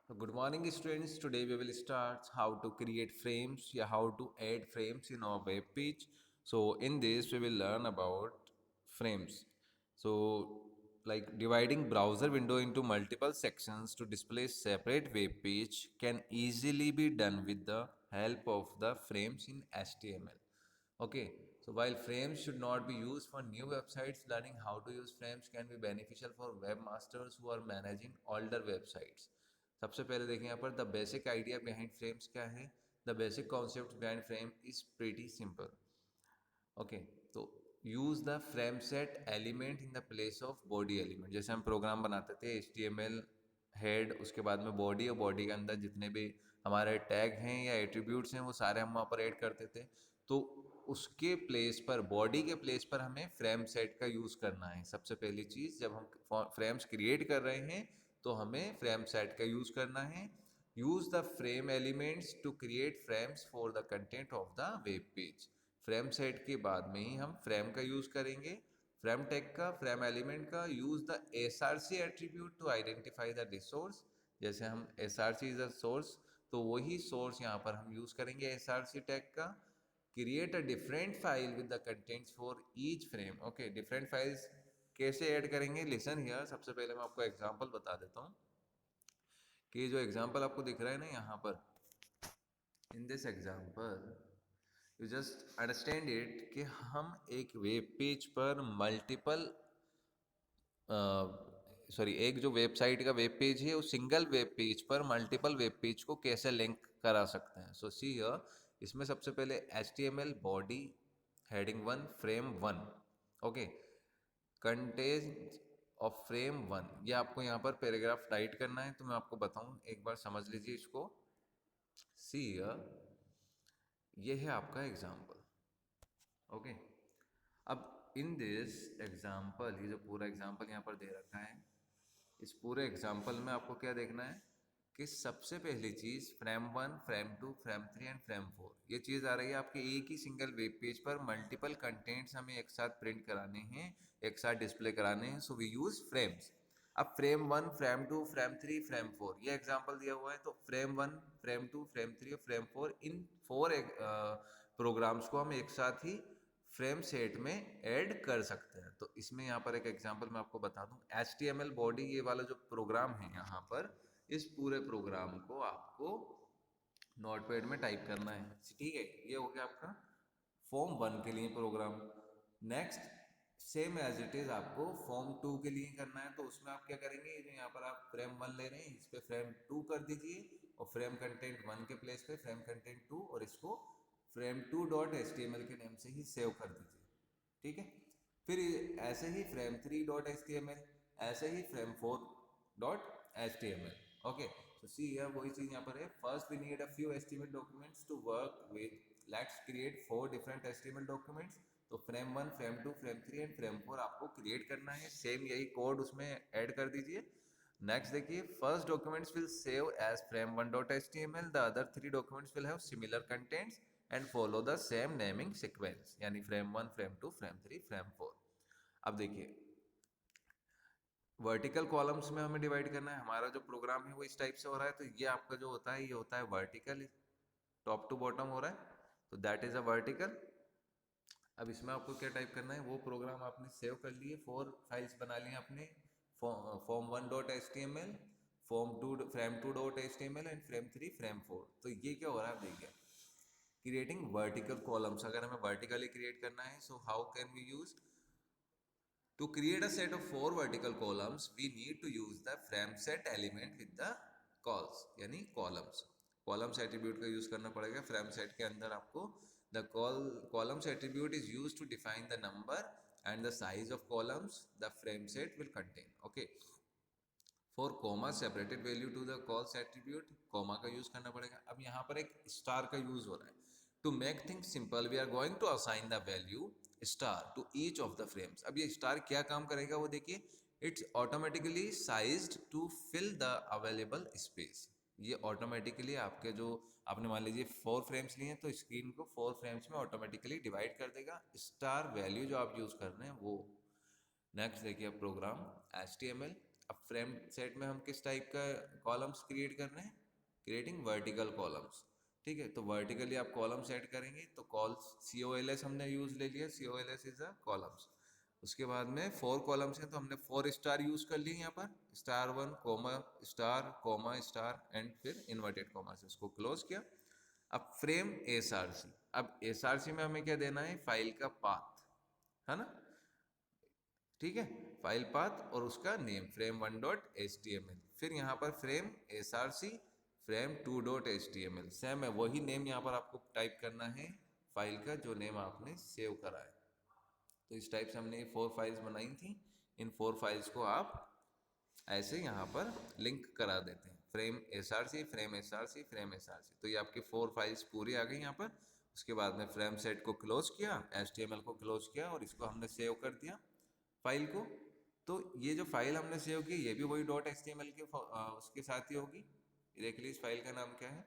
Good morning, students. Today we will start how to create frames, yeah, how to add frames in our web page. So in this we will learn about frames. So like dividing browser window into multiple sections to display separate web page can easily be done with the help of the frames in HTML. Okay, so while frames should not be used for new websites, learning how to use frames can be beneficial for webmasters who are managing older websites. सबसे पहले देखें यहाँ पर the basic idea behind frames क्या है. The basic concept behind frame is pretty simple. Okay, तो use the frame set element in the place of body element. जैसे हम प्रोग्राम बनाते थे HTML हेड, उसके बाद में बॉडी, और बॉडी के अंदर जितने भी हमारे टैग हैं या एट्रीब्यूट्स हैं वो सारे हम वहाँ पर ऐड करते थे. तो उसके प्लेस पर, बॉडी के प्लेस पर हमें फ्रेम सेट का यूज़ करना है. सबसे पहली चीज़, जब हम फ्रेम्स क्रिएट कर रहे हैं तो हमें फ्रेम सेट का यूज़ करना है. Use the frame elements to create frames for the content of the web page. Frame set के बाद में ही हम फ्रेम का यूज़ करेंगे, फ्रेम टैग का, फ्रेम एलिमेंट का. Use the SRC attribute to identify the resource. जैसे हम SRC इज अ सोर्स, तो वही सोर्स यहाँ पर हम यूज़ करेंगे SRC टैग का. Create a different file with the contents for each frame. Okay, different files कैसे ऐड करेंगे, लिसन हियर. सबसे पहले मैं आपको एग्जांपल बता देता हूँ कि जो एग्जांपल आपको दिख रहा है ना यहाँ पर, in this example you just understand it कि हम एक वेब पेज पर मल्टीपल, सॉरी, एक जो वेबसाइट का वेब पेज है उस सिंगल वेब पेज पर मल्टीपल वेब पेज को कैसे लिंक करा सकते हैं. सो सी हियर, इसमें सबसे पहले HTML body heading 1 frame 1. Okay, content of frame 1, ये आपको यहाँ पर पैराग्राफ टाइट करना है. तो मैं आपको बताऊँ, एक बार समझ लीजिए इसको. सी हियर, ये है आपका एग्जाम्पल. ओके, अब इन दिस एग्जाम्पल, ये जो पूरा एग्जाम्पल यहाँ पर दे रखा है, इस पूरे एग्जाम्पल में आपको क्या देखना है कि सबसे पहली चीज़ frame 1, frame 2, frame 3 and frame 4, ये चीज़ आ रही है आपके एक ही सिंगल वेब पेज पर. मल्टीपल कंटेंट्स हमें एक साथ प्रिंट कराने हैं, एक साथ डिस्प्ले कराने हैं. So we use frames. अब फ्रेम 1, फ्रेम 2, फ्रेम 3, फ्रेम 4, ये एग्जाम्पल दिया हुआ है. तो फ्रेम 1, फ्रेम 2, फ्रेम 3 और फ्रेम 4, इन 4 प्रोग्राम्स को हम एक साथ ही फ्रेम सेट में ऐड कर सकते हैं. तो इसमें यहाँ पर एक एग्जांपल मैं आपको बता दूं. HTML बॉडी, ये वाला जो प्रोग्राम है यहाँ पर, इस पूरे प्रोग्राम को आपको नोटपैड में टाइप करना है. ठीक है, ये हो गया आपका फॉर्म 1 के लिए program. Next, same as it is आपको फॉर्म 2 के लिए करना है. तो उसमें आप क्या करेंगे, ये जो यहाँ पर आप फ्रेम 1 ले रहे हैं, इस पे फ्रेम 2 कर दीजिए, और फ्रेम कंटेंट 1 के प्लेस पे फ्रेम कंटेंट 2, और इसको फ्रेम 2 डॉट HTML के नेम से ही सेव कर दीजिए. ठीक है, फिर ऐसे ही फ्रेम 3 डॉट HTML, ऐसे ही frame 4 dot HTML. Okay, so see here, वही चीज यहाँ पर है. First we need a few HTML documents to work with. Let's create 4 different HTML documents. तो frame 1, frame 2, frame 3 and frame 4 आपको क्रिएट करना है. सेम यही कोड उसमें ऐड कर दीजिए. नेक्स्ट देखिए, first documents will save as frame 1 dot HTML. The other 3 documents will have similar contents and follow the same naming sequence. यानी frame 1, frame 2, frame 3, frame 4. अब देखिए, वर्टिकल कॉलम्स में हमें डिवाइड करना है. हमारा जो प्रोग्राम है वो इस टाइप से हो रहा है. तो ये आपका जो होता है, ये होता है वर्टिकल, टॉप टू बॉटम हो रहा है. तो दैट इज अ वर्टिकल. अब इसमें आपको क्या टाइप करना है, वो प्रोग्राम आपने सेव कर लिए, 4 फाइल्स बना लिए आपने. Form 1 dot HTML, form 2, frame 2 dot HTML and frame 3, frame 4. तो ये क्या हो रहा है, आप देखिए, क्रिएटिंग वर्टिकल कॉलम्स. अगर हमें वर्टिकली क्रिएट करना है, so how can we use. To create a set of 4 vertical columns, we need to use the frame set element with the calls, यानी columns. columns attribute का use करना पड़ेगा frame set के अंदर आपको. The columns attribute is used to define the number and the size of columns the frame set will contain. Okay. For comma separated value to the calls attribute, comma का use करना पड़ेगा. अब यहाँ पर एक star का use हो रहा है. To make things simple, we are going to assign the value star to each of the frames. अब ये star क्या काम करेगा वो देखिए. It's automatically sized to fill the available space. ये ऑटोमेटिकली आपके जो, आपने मान लीजिए 4 फ्रेम्स लिए हैं, तो स्क्रीन को 4 फ्रेम्स में ऑटोमेटिकली डिवाइड कर देगा. स्टार वैल्यू जो आप यूज़ कर रहे हैं वो. नेक्स्ट देखिए प्रोग्राम HTML. अब फ्रेम सेट में हम किस टाइप का कॉलम्स क्रिएट कर रहे हैं, क्रिएटिंग वर्टिकल कॉलम्स, ठीक है। तो वर्टिकली आप कॉलम सेट करेंगे तो COLS हमने यूज ले लिया, COLS इज अ कॉलम्स। उसके बाद में 4 कॉलम्स हैं तो हमने 4 स्टार यूज कर लिए यहाँ पर, *1 कॉमा स्टार एंड फिर इन्वर्टेड कॉमा से उसको क्लोज किया। अब फ्रेम SRC, अब SRC में हमें क्या देना है, फाइल का पाथ, है ना, ठीक है, फाइल पाथ और उसका नेम frame1.html, फिर यहाँ पर फ्रेम SRC frame2.html, सेम है वही नेम यहाँ पर आपको टाइप करना है फाइल का जो नेम आपने सेव करा है। तो इस टाइप से हमने 4 फाइल्स बनाई थी, इन 4 फाइल्स को आप ऐसे यहाँ पर लिंक करा देते हैं, फ्रेम SRC फ्रेम SRC, तो ये आपकी 4 फाइल्स पूरी आ गई यहाँ पर। उसके बाद में फ्रेम सेट को क्लोज किया, HTML को क्लोज किया और इसको हमने सेव कर दिया फाइल को। तो ये जो फाइल हमने सेव की ये भी वही .html के उसके साथ ही होगी। देख लीजिए इस फाइल का नाम क्या है,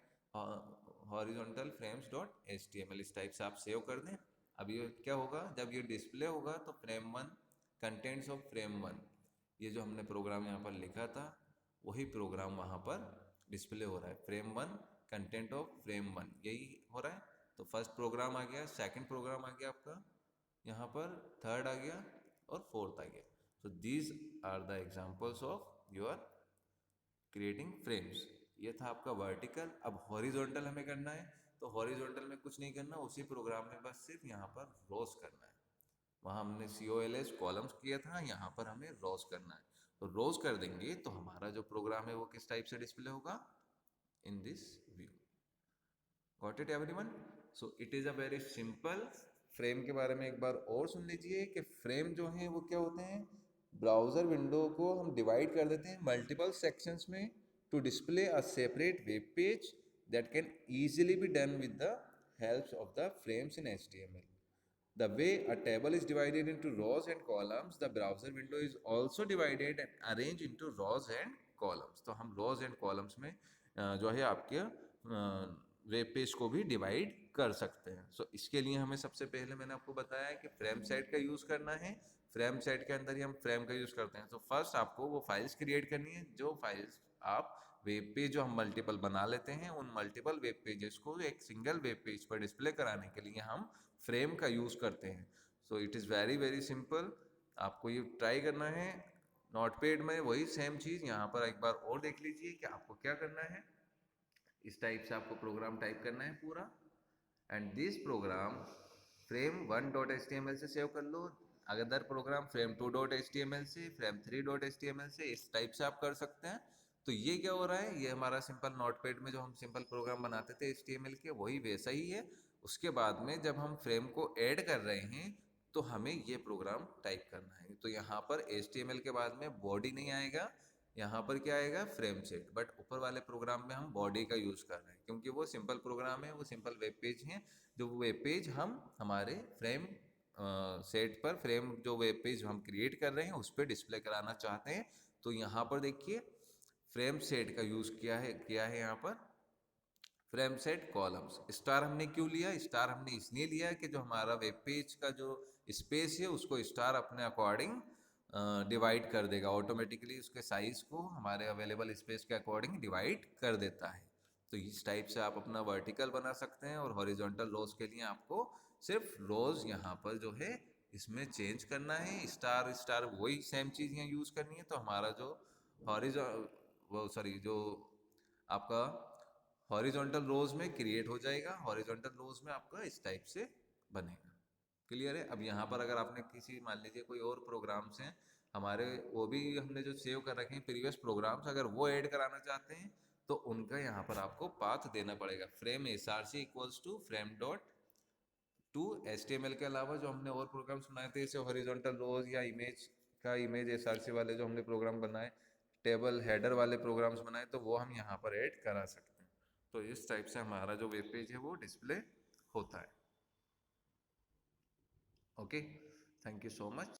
हॉरिजॉन्टल फ्रेम्स .html, इस टाइप से आप सेव कर दें। अब ये क्या होगा, जब ये डिस्प्ले होगा तो frame1 कंटेंट्स ऑफ frame1, ये जो हमने प्रोग्राम यहाँ पर लिखा था वही प्रोग्राम वहाँ पर डिस्प्ले हो रहा है, frame1 कंटेंट ऑफ frame1 यही हो रहा है। तो फर्स्ट प्रोग्राम आ गया, सेकंड प्रोग्राम आ गया आपका यहाँ पर, थर्ड आ गया और फोर्थ आ गया। So these are the examples of your creating frames. ये था आपका वर्टिकल। अब हॉरिजॉन्टल हमें करना है, तो हॉरिजॉन्टल में कुछ नहीं करना, उसी प्रोग्राम में बस सिर्फ यहाँ पर रोज करना है। वहाँ हमने COLS कॉलम्स किया था, यहाँ पर हमें रोज करना है। तो रोज कर देंगे तो हमारा जो प्रोग्राम है वो किस टाइप से डिस्प्ले होगा, in this view. Got it everyone? So it is a very simple. Frame के बारे में एक बार और सुन लीजिए कि फ्रेम जो है वो क्या होते हैं, ब्राउजर विंडो को हम डिवाइड कर देते हैं मल्टीपल सेक्शंस में to display a separate web page that can easily be done with the help of the frames in HTML. The way a table is divided into rows and columns, the browser window is also divided and arranged into rows and columns. तो हम rows and columns में जो है आपके web page को भी divide कर सकते हैं। सो इसके लिए हमें सबसे पहले मैंने आपको बताया कि फ्रेम सेट का यूज़ करना है, फ्रेम सेट के अंदर ही हम फ्रेम का यूज़ करते हैं। तो फर्स्ट आपको वो फाइल्स क्रिएट करनी है, जो फाइल्स आप वेब पेज जो हम मल्टीपल बना लेते हैं उन मल्टीपल वेब पेजेस को एक सिंगल वेब पेज पर डिस्प्ले कराने के लिए हम फ्रेम का यूज़ करते हैं। So it is very very simple, आपको ये ट्राई करना है। नोटपैड में वही सेम चीज़ यहाँ पर एक बार और देख लीजिए कि आपको क्या करना है। इस टाइप से आपको प्रोग्राम टाइप करना है पूरा, एंड दिस प्रोग्राम frame1.html से सेव कर लो, अदर प्रोग्राम frame2.html से, frame3.html से, इस टाइप से आप कर सकते हैं। तो ये क्या हो रहा है, ये हमारा सिंपल नोटपैड में जो हम सिंपल प्रोग्राम बनाते थे HTML के वही वैसा ही है। उसके बाद में जब हम फ्रेम को ऐड कर रहे हैं तो हमें ये प्रोग्राम टाइप करना है। तो यहाँ पर HTML के बाद में बॉडी नहीं आएगा, यहाँ पर क्या आएगा, फ्रेम सेट। बट ऊपर वाले प्रोग्राम में हम बॉडी का यूज़ कर रहे हैं क्योंकि वो सिंपल प्रोग्राम है, वो सिंपल वेब पेज हैं, जो वेब पेज हम हमारे फ्रेम सेट पर, फ्रेम जो वेब पेज हम क्रिएट कर रहे हैं उस पर डिस्प्ले कराना चाहते हैं। तो यहाँ पर देखिए फ्रेम सेट का यूज़ किया है यहाँ पर फ्रेम सेट कॉलम्स। स्टार हमने क्यों लिया, स्टार हमने इसलिए लिया कि जो हमारा वेब पेज का जो स्पेस है उसको स्टार अपने अकॉर्डिंग डिवाइड कर देगा, ऑटोमेटिकली उसके साइज को हमारे अवेलेबल स्पेस के अकॉर्डिंग डिवाइड कर देता है। तो इस टाइप से आप अपना वर्टिकल बना सकते हैं। और हॉरिजॉन्टल रोज के लिए आपको सिर्फ रोज यहाँ पर जो है इसमें चेंज करना है, स्टार स्टार वही सेम चीज़ यहाँ यूज़ करनी है। तो हमारा जो जो आपका हॉरिजॉन्टल रोज में क्रिएट हो जाएगा, हॉरिजॉन्टल रोज में आपका इस टाइप से बनेगा। क्लियर है? अब यहाँ पर अगर आपने किसी, मान लीजिए कोई और प्रोग्राम्स हैं हमारे, वो भी हमने जो सेव कर रखे हैं प्रीवियस प्रोग्राम्स, अगर वो ऐड कराना चाहते हैं तो उनका यहाँ पर आपको पाथ देना पड़ेगा। Frame SRC equals to frame.to HTML के अलावा जो हमने और प्रोग्राम्स बनाए थे जैसे हॉरिजॉन्टल रोज या इमेज SRC वाले जो हमने प्रोग्राम बनाए, टेबल हेडर वाले प्रोग्राम्स बनाए, तो वो हम यहाँ पर ऐड करा सकते हैं। तो इस टाइप से हमारा जो वेब पेज है वो डिस्प्ले होता है। Okay, thank you so much.